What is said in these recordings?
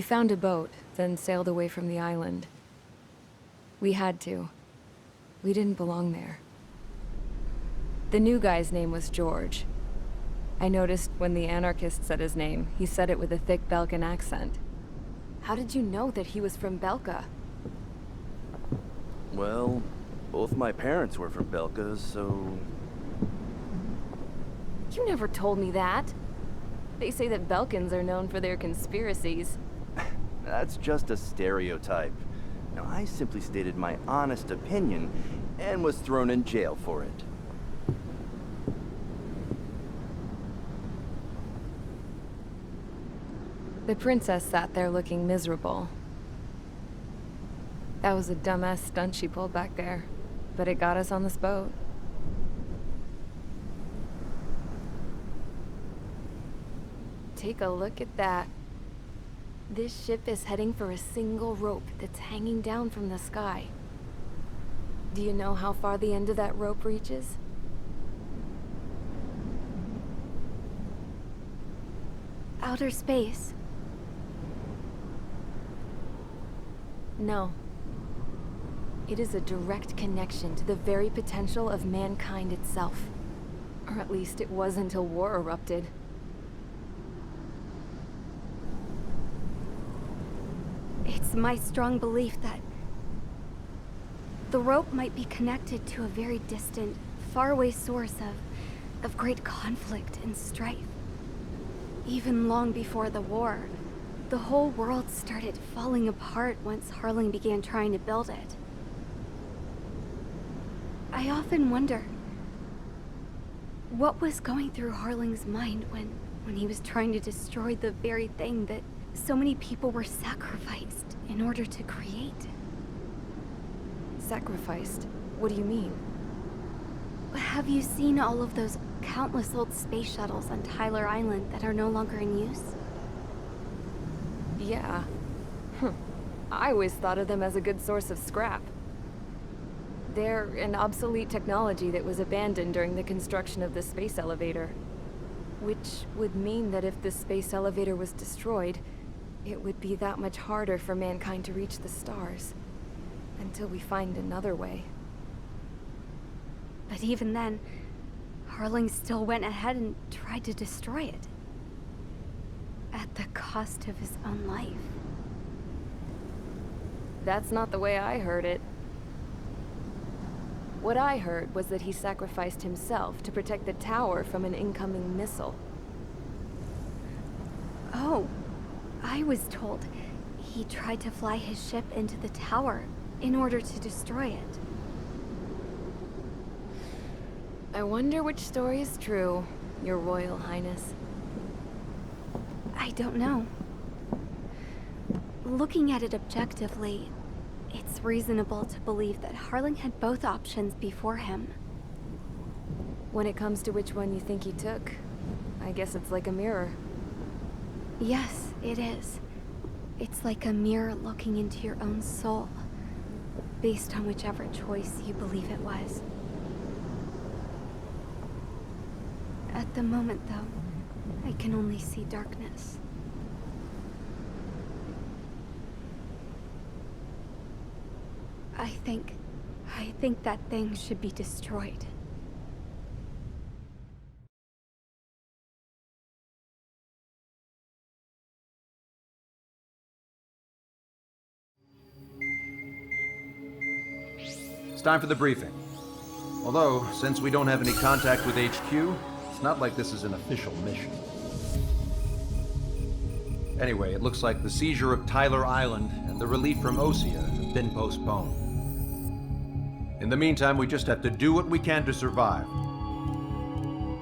We found a boat, then sailed away from the island. We had to. We didn't belong there. The new guy's name was George. I noticed when the anarchist said his name, he said it with a thick Belkan accent. How did you know that he was from Belka? Well, both my parents were from Belka, so... You never told me that. They say that Belkans are known for their conspiracies. That's just a stereotype. Now, I simply stated my honest opinion and was thrown in jail for it. The princess sat there looking miserable. That was a dumbass stunt she pulled back there, but it got us on this boat. Take a look at that. This ship is heading for a single rope that's hanging down from the sky. Do you know how far the end of that rope reaches? Outer space. No. It is a direct connection to the very potential of mankind itself. Or at least it was until war erupted. It's my strong belief that the rope might be connected to a very distant, faraway source of great conflict and strife. Even long before the war, the whole world started falling apart once Harling began trying to build it. I often wonder what was going through Harling's mind when he was trying to destroy the very thing that so many people were sacrificed in order to create. Sacrificed? What do you mean? Have you seen all of those countless old space shuttles on Tyler Island that are no longer in use? Yeah. I always thought of them as a good source of scrap. They're an obsolete technology that was abandoned during the construction of the space elevator. Which would mean that if the space elevator was destroyed, it would be that much harder for mankind to reach the stars. Until we find another way. But even then, Harling still went ahead and tried to destroy it. At the cost of his own life. That's not the way I heard it. What I heard was that he sacrificed himself to protect the tower from an incoming missile. Oh, I was told he tried to fly his ship into the tower in order to destroy it. I wonder which story is true, Your Royal Highness. I don't know. Looking at it objectively, it's reasonable to believe that Harling had both options before him. When it comes to which one you think he took, I guess it's like a mirror. Yes, it is. It's like a mirror looking into your own soul, based on whichever choice you believe it was. At the moment, though, I can only see darkness. I think that thing should be destroyed. It's time for the briefing. Although, since we don't have any contact with HQ, it's not like this is an official mission. Anyway, it looks like the seizure of Tyler Island and the relief from Osea have been postponed. In the meantime, we just have to do what we can to survive.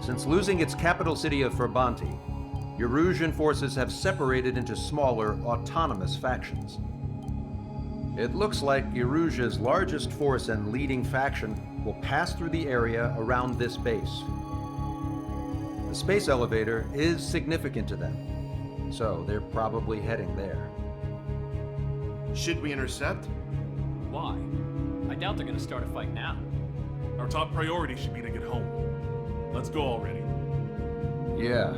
Since losing its capital city of Ferbanti, Erusian forces have separated into smaller, autonomous factions. It looks like Erusia's largest force and leading faction will pass through the area around this base. The space elevator is significant to them, so they're probably heading there. Should we intercept? Why? I doubt they're gonna start a fight now. Our top priority should be to get home. Let's go already. Yeah.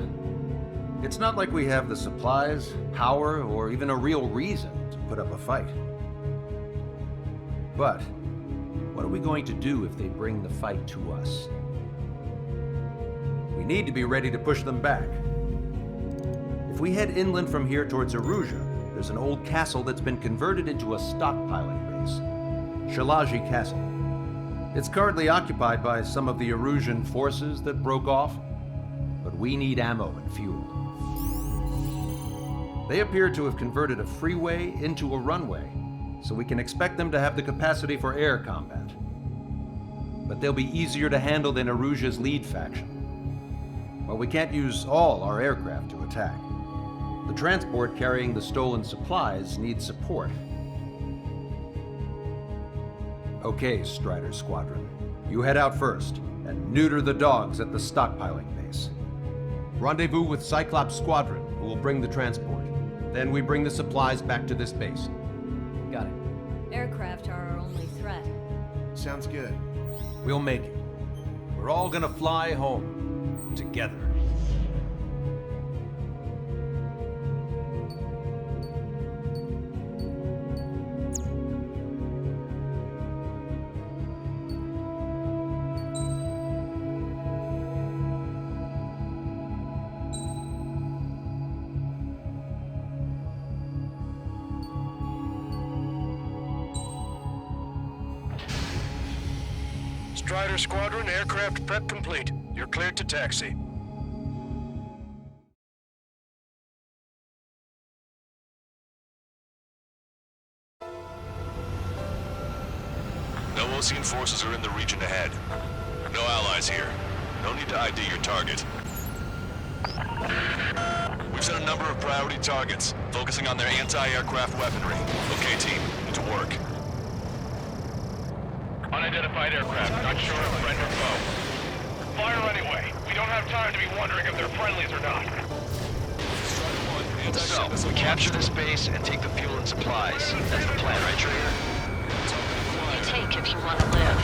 It's not like we have the supplies, power, or even a real reason to put up a fight. But what are we going to do if they bring the fight to us? We need to be ready to push them back. If we head inland from here towards Aruja, there's an old castle that's been converted into a stockpiling base. Shilage Castle. It's currently occupied by some of the Arusian forces that broke off, but we need ammo and fuel. They appear to have converted a freeway into a runway, so we can expect them to have the capacity for air combat. But they'll be easier to handle than Aruja's lead faction. While we can't use all our aircraft to attack, the transport carrying the stolen supplies needs support. Okay, Strider Squadron. You head out first and neuter the dogs at the stockpiling base. Rendezvous with Cyclops Squadron, who will bring the transport. Then we bring the supplies back to this base. Got it. Aircraft are our only threat. Sounds good. We'll make it. We're all gonna fly home. Together. Strider Squadron, aircraft prep complete. You're cleared to taxi. No Osean forces are in the region ahead. No allies here. No need to ID your target. We've set a number of priority targets, focusing on their anti-aircraft weaponry. Okay, team, to work. Unidentified aircraft, not sure if friend or foe. Fire anyway. We don't have time to be wondering if they're friendlies or not. So, We capture this base and take the fuel and supplies. That's the plan, right, Trader? You take if you want to live.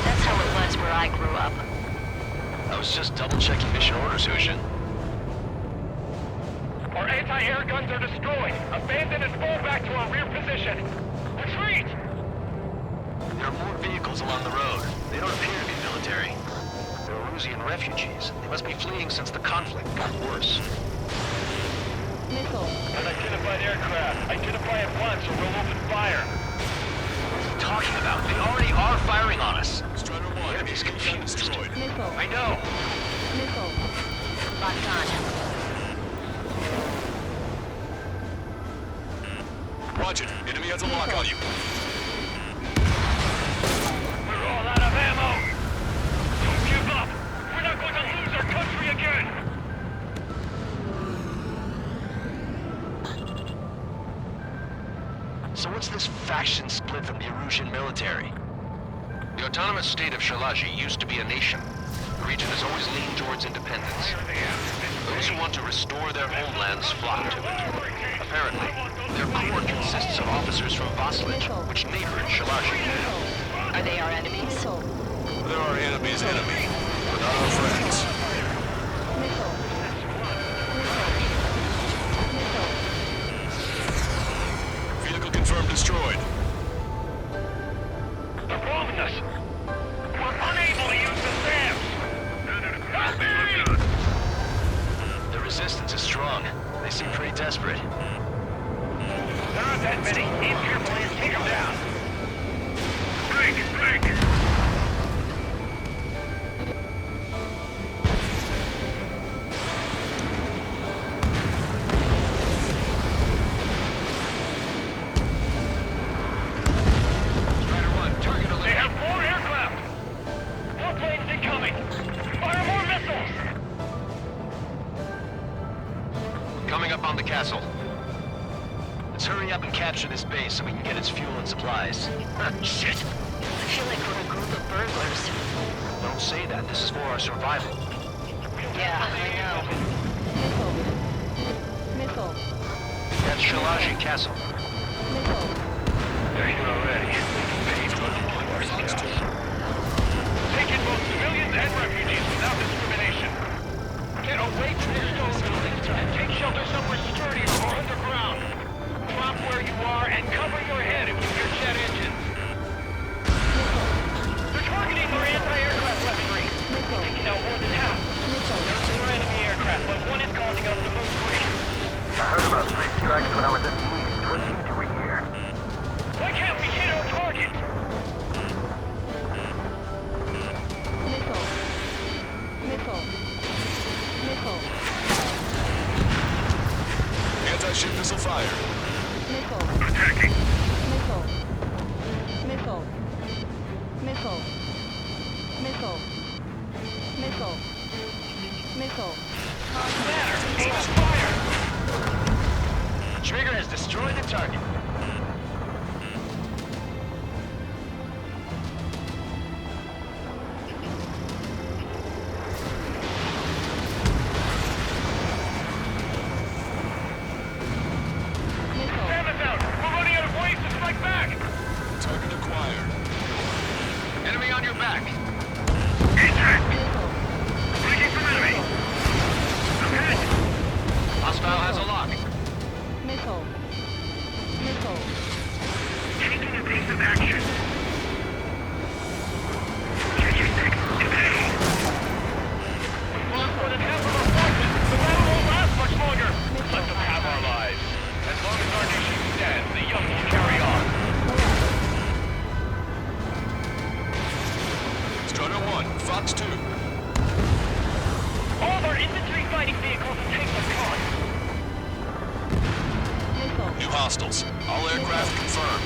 That's how it was where I grew up. I was just double-checking mission orders, Hushin. Our anti-air guns are destroyed. Abandon and fall back to our rear position. Retreat! There are more vehicles along the road. They don't appear to be military. They're Arusian refugees. They must be fleeing since the conflict got worse. Missile. Unidentified aircraft. Identify at once or we'll open fire. What are you talking about? They already are firing on us. Strider 1, The enemy's confused. destroyed. Missile. I know. Missile. Locked on. Watch it. Enemy has a lock on you. We're all out of ammo. Don't give up. We're not going to lose our country again. So what's this faction split from the Arusian military? The autonomous state of Shilage used to be a nation. The region has always leaned towards independence. Those who want to restore their homelands flock to it. Apparently, their core consists of officers from Vaslage, which neighbored Shilage. Are they our enemies? Missile. They're our enemy's enemy. We're not our friends. Missile. Missile. Vehicle confirmed destroyed. They're bombing us. We're unable to use the SAMs. Help me! The resistance is strong. They seem pretty desperate. There aren't that many. Aim carefully and take them down. Break! Strider 1, target They alert. have more aircraft! More planes incoming! Fire more missiles! Coming up on the castle. Let's hurry up and capture this base so we can get its fuel and supplies. Shit! I feel like we're a group of burglars. Don't say that. This is for our survival. Yeah, I know. Missile. Missile. That's Shilage Castle. Missile. They're here already. Paid for our scouts. Take in both civilians and refugees without discrimination. Get away from the stone buildings and take moving up the move quick. I heard about 3 strikes when I was at the East. What seems to be here? Why can't we hit our target? Missile. Missile. Missile. Anti-ship missile fire. Missile. Attacking. Missile. Missile. Missile. Missile. Missile. Missile. Matter. Aim is fire. Trigger has destroyed the target. Damn it out. We're running out of ways to strike back. Target acquired. Enemy on your back. Breaking from enemy. Okay. Hostile has a lock. Missile. Missile. Taking evasive action. Get your stick. Today. We've lost more than half of our forces. The battle won't last much longer. Let them have our lives. As long as our nation stands, the young will carry on. Strider 1, Fox 2. All of our infantry fighting vehicles and tanks are gone. Missile. New hostiles. All aircraft confirmed.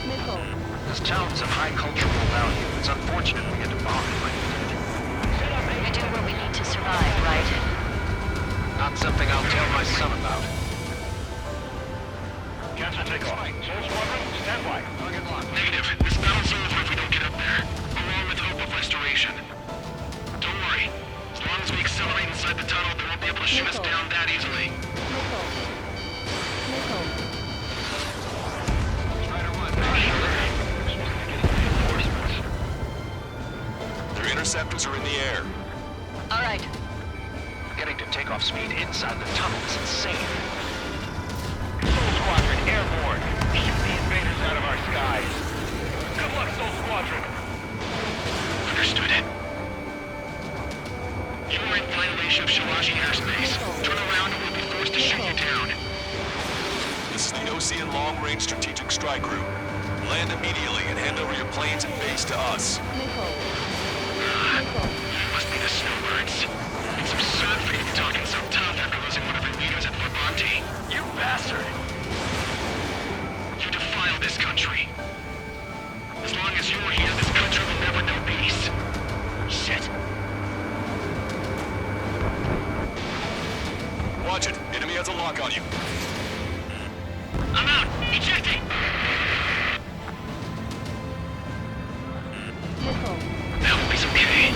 Missile. This town's of high cultural value. It's unfortunate we had to bomb it like we did. We do what we need to survive, right? Not something I'll tell my son about. Cancel takeoff. Soul Squadron, stand by. Target locked. Negative. This battle's over if we don't get up there. Along with hope of restoration. Don't worry. As long as we accelerate inside the tunnel, they won't be able to shoot us Missile. down that easily. Missile. Missile. Strider 1. Their interceptors are in the air. All right. Getting to takeoff speed inside the tunnel is insane. Soul Squadron, airborne. Shoot the invaders out of our skies. Good luck, Soul Squadron. Understood. You are in violation of Shilage airspace. Turn around and we'll be forced to shoot you down. This is the Ocean Long-Range Strategic Strike Group. Land immediately and hand over your planes and base to us. Missile. Must be the snowbirds. It's absurd for you to be talking so tough after losing one of your leaders at Fort Monty. You bastard! You defile this country. As long as you're here, this country will never know peace. Shit. Watch it. Enemy has a lock on you. I'm out. Ejecting. Missile. That will be okay.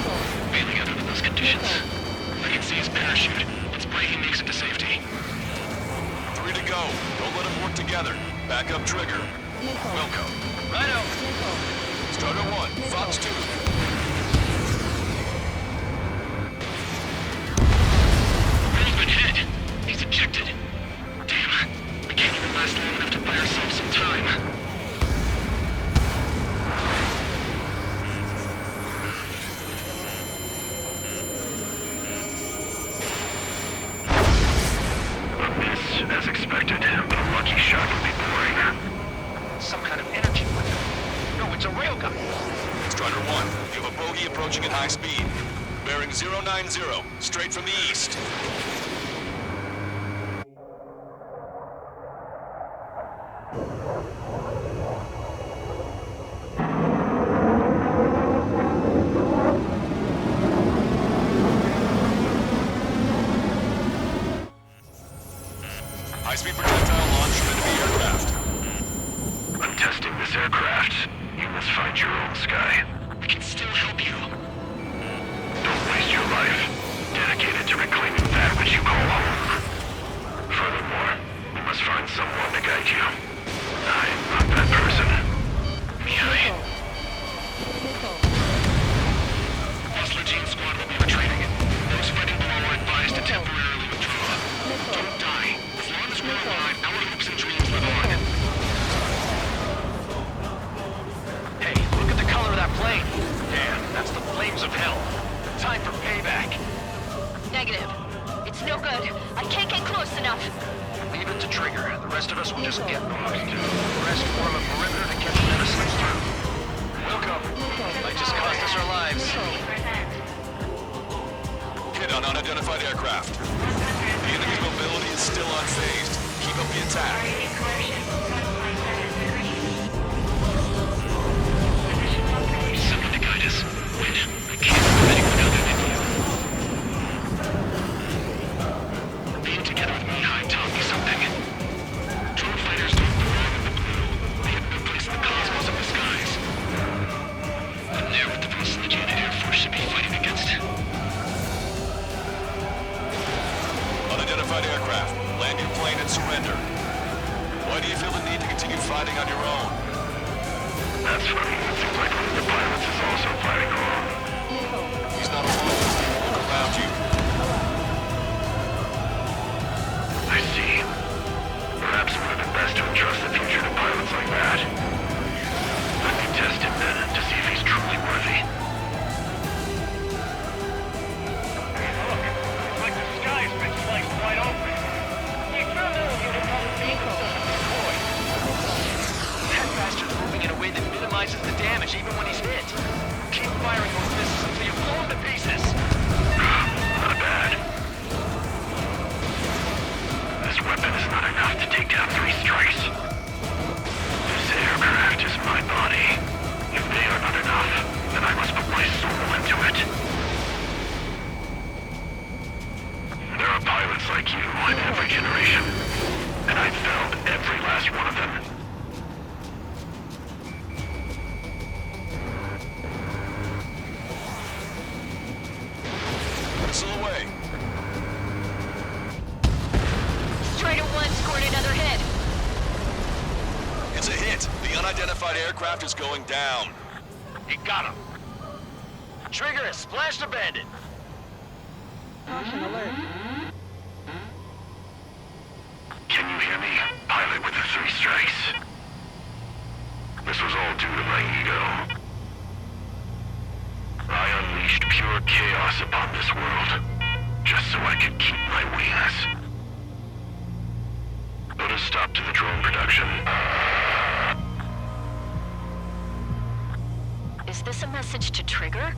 Failing under those conditions. I can see his parachute. Let's pray he makes it to safety. 3 to go. Don't let them work together. Back up trigger. Missile. Wilco. Righto. Missile. Strider 1. Fox 2. He's been hit. He's ejected. Damn. We can't even last long enough to buy ourselves some time. As expected, but a lucky shot would be boring. Some kind of energy weapon. No, it's a railgun. Strider 1, you have a bogey approaching at high speed. Bearing 090, straight from the east. High-speed projectile launch from enemy aircraft. I'm testing this aircraft. You must find your own sky. We can still help you. Don't waste your life. Dedicated to reclaiming that which you call home. Furthermore, we must find someone to guide you. I am not that person. Mihaly. Missile. Hostler Team Squad will be retreating. Those fighting below are advised to temporarily withdraw. Don't die. As long as we're alive, our hopes and dreams live on. Hey, look at the color of that plane. Damn, that's the flames of hell. Time for payback. Negative. It's no no good. I can't get close enough. Leave it to Trigger. The rest of us will just get lost. The rest form a perimeter to catch whatever slips through. Welcome. Might just cost us our lives. Hit on unidentified aircraft. The enemy's mobility is still unfazed. Keep up the attack. Something to guide us. Wait, I can't do anything other than you. Being together with Mihaly taught me something. Drone fighters don't belong in the blue. They have no place in the cosmos of the skies. And they're what the most legit Air Force should be fighting against. Unidentified aircraft. Land your plane and surrender. Why do you feel the need to continue fighting on your own? That's funny. It seems like one of the pilots is also fighting alone. He's not alone. Look around you. I see. Perhaps it would have been best to entrust the future to pilots like that. Let me test him then, to see if he's truly worthy. Hey, look. It's like the sky's been sliced wide open. The experimental unit wasn't being deployed. That bastard's moving in a way that minimizes the damage even when he's hit. Keep firing those missiles until you blow him to pieces. Not bad. This weapon is not enough to take down 3 strikes. This aircraft is my body. If they are not enough, then I must put my soul into it. There are pilots like you in every generation, and I've felled every last one of them. Missile away. Strider 1 scored another hit. It's a hit. The unidentified aircraft is going down. You got him. Trigger has splashed a bandit. Can you hear me? Pilot with the 3 strikes. This was all due to my ego. I unleashed pure chaos upon this world, just so I could keep my wings. Put a stop to the drone production. Is this a message to Trigger?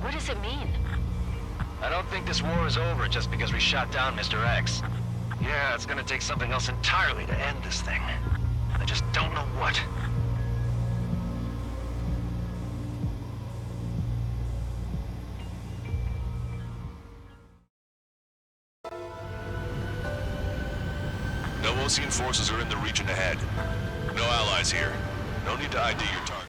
What does it mean? I don't think this war is over just because we shot down Mr. X. Yeah, it's gonna take something else entirely to end this thing. I just don't know what. No Osean forces are in the region ahead. No allies here. No need to ID your target.